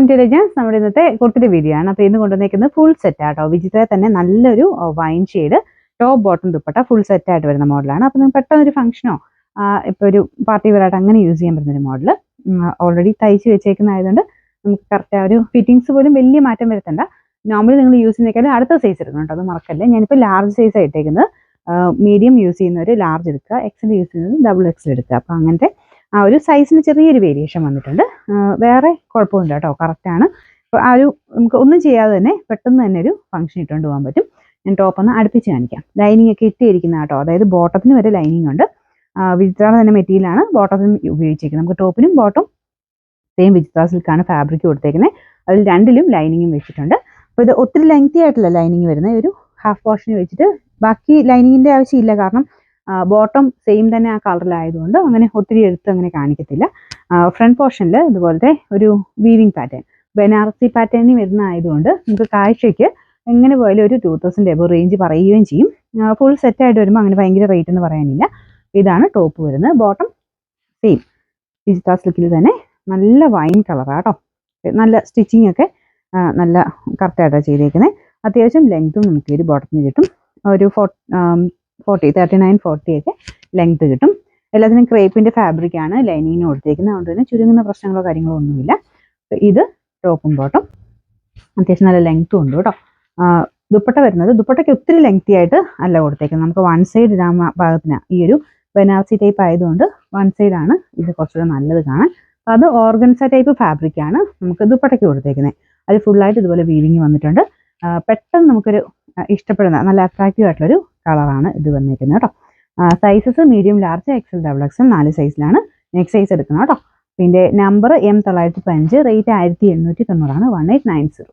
Welcome to legends. നമ്മുടെ ഇന്നത്തെ കുർത്തിയുടെ video ആണ്. അപ്പോൾ ഇന്ന് കൊണ്ടുവന്നേക്കുന്നത് ഫുൾ സെറ്റ് ആട്ടോ. വിചിത്ര തന്നെ നല്ലൊരു wine shade top bottom dupatta full set ആയിട്ട് വരുന്ന മോഡലാണ്. അപ്പോൾ നിങ്ങൾക്ക് പെട്ടെന്നൊരു ഫംഗ്ഷനോ ഇപ്പോൾ ഒരു പാർട്ടി വെയറായിട്ട് അങ്ങനെ യൂസ് ചെയ്യാൻ പറ്റുന്ന ഒരു മോഡൽ. ഓൾറെഡി തയ്ച്ച് വെച്ചേക്കുന്നതായതുകൊണ്ട് നമുക്ക് കറക്റ്റ് ആ ഒരു ഫിറ്റിങ്സ് പോലും വലിയ മാറ്റം വരുത്തണ്ട. നോർമലി നിങ്ങൾ യൂസ് ചെയ്യുന്നേക്കാളും അടുത്ത സൈസ് എടുക്കണം കേട്ടോ, അത് മറക്കല്ലേ. ഞാനിപ്പോൾ ലാർജ് സൈസ് ആയിട്ടേക്കുന്നത്. മീഡിയം യൂസ് ചെയ്യുന്നവർ ലാർജ് എടുക്കുക, എക്സൽ യൂസ് ചെയ്യുന്നത് ഡബിൾ എക്സൽ എടുക്കുക. അപ്പോൾ അങ്ങനത്തെ ആ ഒരു സൈസിന് ചെറിയൊരു വേരിയേഷൻ വന്നിട്ടുണ്ട്. വേറെ കുഴപ്പമില്ല കേട്ടോ, കറക്റ്റാണ്. അപ്പോൾ ആ ഒരു നമുക്ക് ഒന്നും ചെയ്യാതെ തന്നെ പെട്ടെന്ന് തന്നെ ഒരു ഫംഗ്ഷൻ ഇട്ടുകൊണ്ട് പോകാൻ പറ്റും. ഞാൻ ടോപ്പ് ഒന്ന് അടുപ്പിച്ച് കാണിക്കാം. ലൈനിങ് ഒക്കെ ഇട്ടിരിക്കുന്ന കേട്ടോ, അതായത് ബോട്ടത്തിന് വരെ ലൈനിങ് ഉണ്ട്. വിചിത്രയുടെ തന്നെ മെറ്റീരിയലാണ് ബോട്ടത്തിന് ഉപയോഗിച്ചിരിക്കുന്നത്. നമുക്ക് ടോപ്പിനും ബോട്ടും സെയിം വിചിത്ര സിൽക്കാണ് ഫാബ്രിക് കൊടുത്തേക്കുന്നത്. അതിൽ രണ്ടിലും ലൈനിങ്ങും വെച്ചിട്ടുണ്ട്. അപ്പോൾ ഇത് ഒത്തിരി ലെങ്തി ആയിട്ടുള്ള ലൈനിങ് വരുന്നത്, ഒരു ഹാഫ് പോർഷന് വെച്ചിട്ട് ബാക്കി ലൈനിങ്ങിൻ്റെ ആവശ്യമില്ല. കാരണം ബോട്ടം സെയിം തന്നെ ആ കളറിലായതുകൊണ്ട് അങ്ങനെ ഒത്തിരി എടുത്ത് അങ്ങനെ കാണിക്കത്തില്ല. ഫ്രണ്ട് പോർഷനിൽ ഇതുപോലത്തെ ഒരു വീവിങ് പാറ്റേൺ, ബനാറസി പാറ്റേണിൽ വരുന്ന ആയതുകൊണ്ട് നമുക്ക് കാഴ്ചയ്ക്ക് എങ്ങനെ പോയാലും ഒരു 2000 എബോ റേഞ്ച് പറയുകയും ചെയ്യും. ഫുൾ സെറ്റായിട്ട് വരുമ്പോൾ അങ്ങനെ ഭയങ്കര റേറ്റ് എന്ന് പറയാനില്ല. ഇതാണ് ടോപ്പ് വരുന്നത്. ബോട്ടം സെയിം വിചിത്ര സിൽക്കിൽ തന്നെ നല്ല വൈൻ കളറാട്ടോ. നല്ല സ്റ്റിച്ചിങ് ഒക്കെ നല്ല കറക്റ്റായിട്ടാണ് ചെയ്തേക്കുന്നത്. അത്യാവശ്യം ലെങ്ത്തും നമുക്ക് ഒരു ബോട്ടത്തിന് കിട്ടും. ഒരു 39-40 ഒക്കെ ലെങ്ത് കിട്ടും. എല്ലാത്തിനും ക്രേപ്പിൻ്റെ ഫാബ്രിക്കാണ് ലൈനിങ്ങിന് കൊടുത്തേക്കുന്നത്. അതുകൊണ്ട് തന്നെ ചുരുങ്ങുന്ന പ്രശ്നങ്ങളോ കാര്യങ്ങളോ ഒന്നുമില്ല. ഇത് ടോപ്പും ബോട്ടം അത്യാവശ്യം നല്ല ലെങ്ത്തും ഉണ്ട് കേട്ടോ. ദുപ്പട്ട വരുന്നത്, ദുപ്പട്ടയ്ക്ക് ഒത്തിരി ലെങ്തി ആയിട്ട് അല്ല കൊടുത്തേക്കുന്നത്. നമുക്ക് വൺ സൈഡ് ഇടാൻ പാകത്തിനാണ്. ഈ ഒരു ബനാറസി ടൈപ്പ് ആയതുകൊണ്ട് വൺ സൈഡാണ് ഇത് കുറച്ചുകൂടെ നല്ലത് കാണാൻ. അത് ഓർഗൻസ ടൈപ്പ് ഫാബ്രിക്കാണ് നമുക്ക് ദുപ്പട്ടയ്ക്ക് കൊടുത്തേക്കുന്നത്. അത് ഫുള്ളായിട്ട് ഇതുപോലെ വീവിങ് വന്നിട്ടുണ്ട്. പെട്ടെന്ന് നമുക്കൊരു ഇഷ്ടപ്പെടുന്ന നല്ല അട്രാക്റ്റീവ് ആയിട്ടുള്ളൊരു കളറാണ് ഇത് വന്നിരിക്കുന്നത് കേട്ടോ. Sizes medium, large, XL, double XL 4 സൈസിലാണ്. നെക്സ്റ്റ് സൈസ് എടുക്കണം കേട്ടോ. പിന്നെ നമ്പർ M905, റേറ്റ് 1890 ആണ്. 1890.